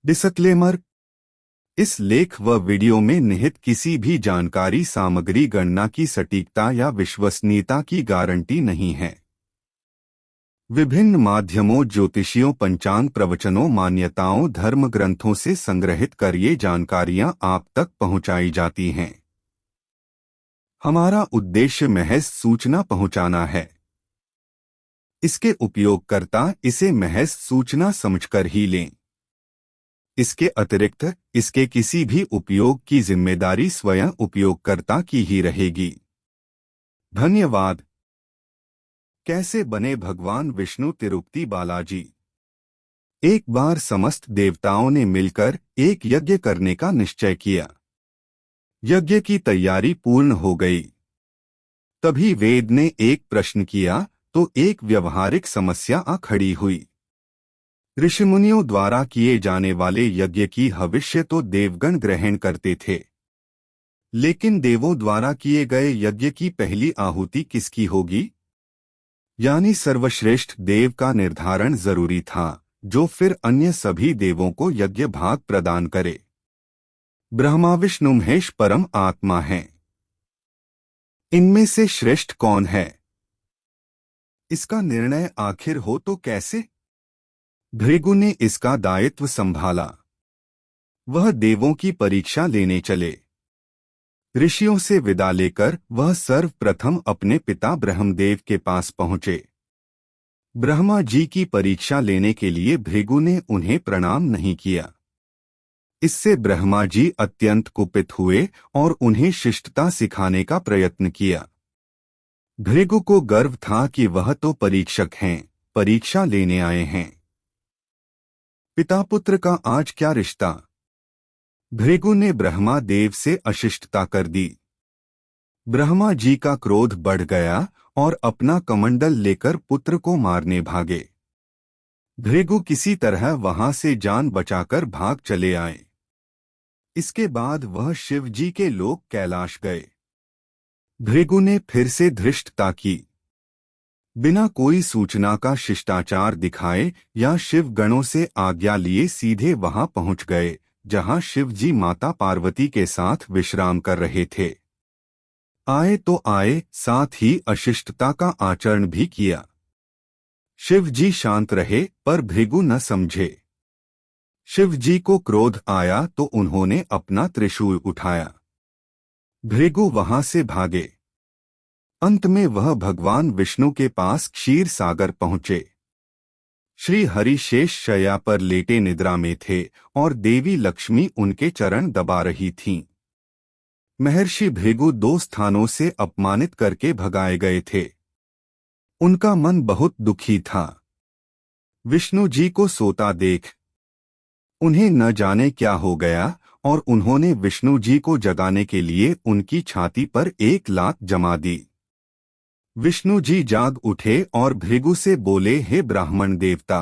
Disclaimer. इस लेख व वीडियो में निहित किसी भी जानकारी सामग्री गणना की सटीकता या विश्वसनीयता की गारंटी नहीं है। विभिन्न माध्यमों, ज्योतिषियों, पंचांग प्रवचनों, मान्यताओं, धर्म ग्रंथों से संग्रहित कर ये जानकारियां आप तक पहुंचाई जाती हैं। हमारा उद्देश्य महज सूचना पहुंचाना है। इसके उपयोगकर्ता इसे महज सूचना समझकर ही लें। इसके अतिरिक्त इसके किसी भी उपयोग की जिम्मेदारी स्वयं उपयोगकर्ता की ही रहेगी। धन्यवाद। कैसे बने भगवान विष्णु तिरुपति बालाजी? एक बार समस्त देवताओं ने मिलकर एक यज्ञ करने का निश्चय किया। यज्ञ की तैयारी पूर्ण हो गई। तभी वेद ने एक प्रश्न किया तो एक व्यवहारिक समस्या आ खड़ी हुई। ऋषिमुनियों द्वारा किए जाने वाले यज्ञ की भविष्य तो देवगण ग्रहण करते थे, लेकिन देवों द्वारा किए गए यज्ञ की पहली आहुति किसकी होगी, यानी सर्वश्रेष्ठ देव का निर्धारण जरूरी था, जो फिर अन्य सभी देवों को यज्ञ भाग प्रदान करे। ब्रह्मा, विष्णु, महेश परम आत्मा हैं। इनमें से श्रेष्ठ कौन है, इसका निर्णय आखिर हो तो कैसे? भृगु ने इसका दायित्व संभाला। वह देवों की परीक्षा लेने चले। ऋषियों से विदा लेकर वह सर्वप्रथम अपने पिता ब्रह्मदेव के पास पहुंचे। ब्रह्मा जी की परीक्षा लेने के लिए भृगु ने उन्हें प्रणाम नहीं किया। इससे ब्रह्मा जी अत्यंत कुपित हुए और उन्हें शिष्टता सिखाने का प्रयत्न किया। भृगु को गर्व था कि वह तो परीक्षक हैं, परीक्षा लेने आए हैं। पिता पुत्र का आज क्या रिश्ता? भृगु ने ब्रह्मा देव से अशिष्टता कर दी। ब्रह्मा जी का क्रोध बढ़ गया और अपना कमंडल लेकर पुत्र को मारने भागे। भृगु किसी तरह वहां से जान बचाकर भाग चले आए। इसके बाद वह शिव जी के लोक कैलाश गए। भृगु ने फिर से धृष्टता की। बिना कोई सूचना का शिष्टाचार दिखाए या शिव गणों से आज्ञा लिए सीधे वहां पहुंच गए, जहां शिव जी माता पार्वती के साथ विश्राम कर रहे थे। आए तो आए, साथ ही अशिष्टता का आचरण भी किया। शिव जी शांत रहे, पर भृगु न समझे। शिव जी को क्रोध आया तो उन्होंने अपना त्रिशूल उठाया। भृगु वहां से भागे। अंत में वह भगवान विष्णु के पास क्षीर सागर पहुंचे। श्री हरि शेष शैया पर लेटे निद्रा में थे और देवी लक्ष्मी उनके चरण दबा रही थीं। महर्षि भृगु 2 स्थानों से अपमानित करके भगाए गए थे। उनका मन बहुत दुखी था। विष्णु जी को सोता देख उन्हें न जाने क्या हो गया और उन्होंने विष्णु जी को जगाने के लिए उनकी छाती पर एक लात जमा दी। विष्णु जी जाग उठे और भृगु से बोले, हे ब्राह्मण देवता,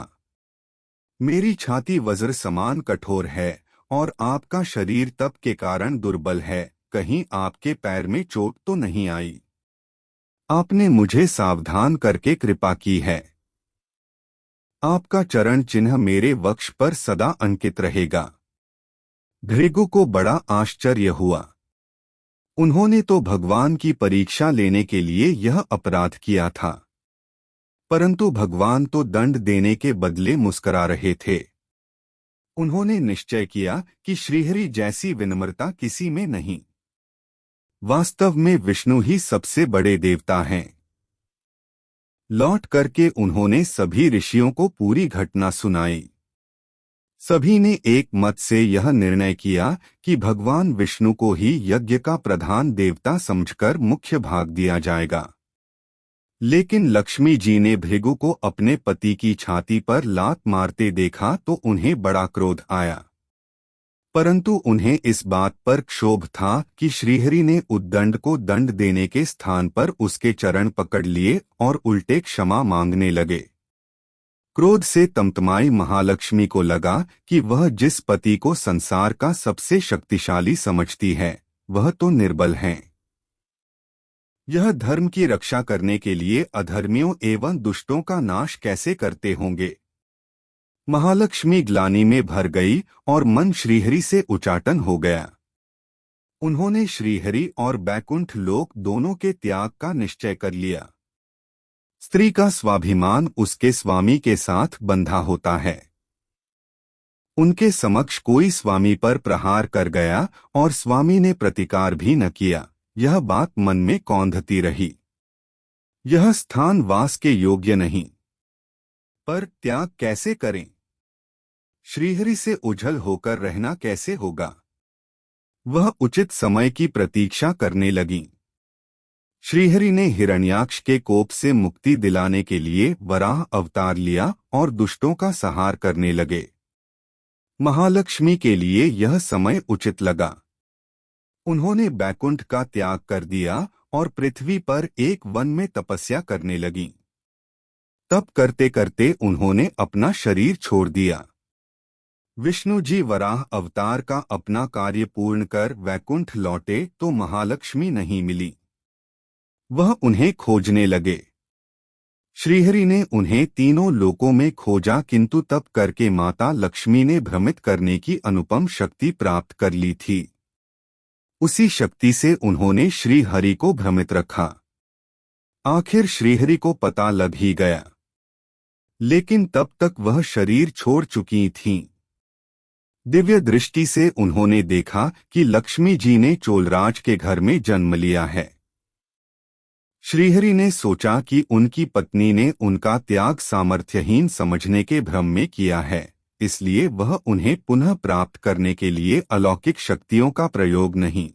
मेरी छाती वज्र समान कठोर है और आपका शरीर तप के कारण दुर्बल है, कहीं आपके पैर में चोट तो नहीं आई? आपने मुझे सावधान करके कृपा की है। आपका चरण चिन्ह मेरे वक्ष पर सदा अंकित रहेगा। भृगु को बड़ा आश्चर्य हुआ। उन्होंने तो भगवान की परीक्षा लेने के लिए यह अपराध किया था, परंतु भगवान तो दंड देने के बदले मुस्करा रहे थे। उन्होंने निश्चय किया कि श्रीहरि जैसी विनम्रता किसी में नहीं। वास्तव में विष्णु ही सबसे बड़े देवता हैं। लौट करके उन्होंने सभी ऋषियों को पूरी घटना सुनाई। सभी ने एक मत से यह निर्णय किया कि भगवान विष्णु को ही यज्ञ का प्रधान देवता समझकर मुख्य भाग दिया जाएगा। लेकिन लक्ष्मी जी ने भृगु को अपने पति की छाती पर लात मारते देखा तो उन्हें बड़ा क्रोध आया, परंतु उन्हें इस बात पर क्षोभ था कि श्रीहरि ने उद्दंड को दंड देने के स्थान पर उसके चरण पकड़ लिए और उल्टे क्षमा मांगने लगे। क्रोध से तमतमाई महालक्ष्मी को लगा कि वह जिस पति को संसार का सबसे शक्तिशाली समझती है, वह तो निर्बल हैं। यह धर्म की रक्षा करने के लिए अधर्मियों एवं दुष्टों का नाश कैसे करते होंगे? महालक्ष्मी ग्लानि में भर गई और मन श्रीहरि से उचाटन हो गया। उन्होंने श्रीहरि और बैकुंठ लोक दोनों के त्याग का निश्चय कर लिया। स्त्री का स्वाभिमान उसके स्वामी के साथ बंधा होता है। उनके समक्ष कोई स्वामी पर प्रहार कर गया और स्वामी ने प्रतिकार भी न किया। यह बात मन में कौंधती रही। यह स्थान वास के योग्य नहीं। पर त्याग कैसे करें? श्रीहरि से उझल होकर रहना कैसे होगा? वह उचित समय की प्रतीक्षा करने लगी। श्रीहरि ने हिरण्याक्ष के कोप से मुक्ति दिलाने के लिए वराह अवतार लिया और दुष्टों का संहार करने लगे। महालक्ष्मी के लिए यह समय उचित लगा। उन्होंने बैकुंठ का त्याग कर दिया और पृथ्वी पर एक वन में तपस्या करने लगी। तप करते करते उन्होंने अपना शरीर छोड़ दिया। विष्णु जी वराह अवतार का अपना कार्य पूर्ण कर वैकुंठ लौटे तो महालक्ष्मी नहीं मिली। वह उन्हें खोजने लगे। श्रीहरि ने उन्हें तीनों लोकों में खोजा, किंतु तप करके माता लक्ष्मी ने भ्रमित करने की अनुपम शक्ति प्राप्त कर ली थी। उसी शक्ति से उन्होंने श्री हरि को भ्रमित रखा। आखिर श्रीहरि को पता लग ही गया, लेकिन तब तक वह शरीर छोड़ चुकी थीं। दिव्य दृष्टि से उन्होंने देखा कि लक्ष्मी जी ने चोलराज के घर में जन्म लिया है। श्रीहरि ने सोचा कि उनकी पत्नी ने उनका त्याग सामर्थ्यहीन समझने के भ्रम में किया है, इसलिए वह उन्हें पुनः प्राप्त करने के लिए अलौकिक शक्तियों का प्रयोग नहीं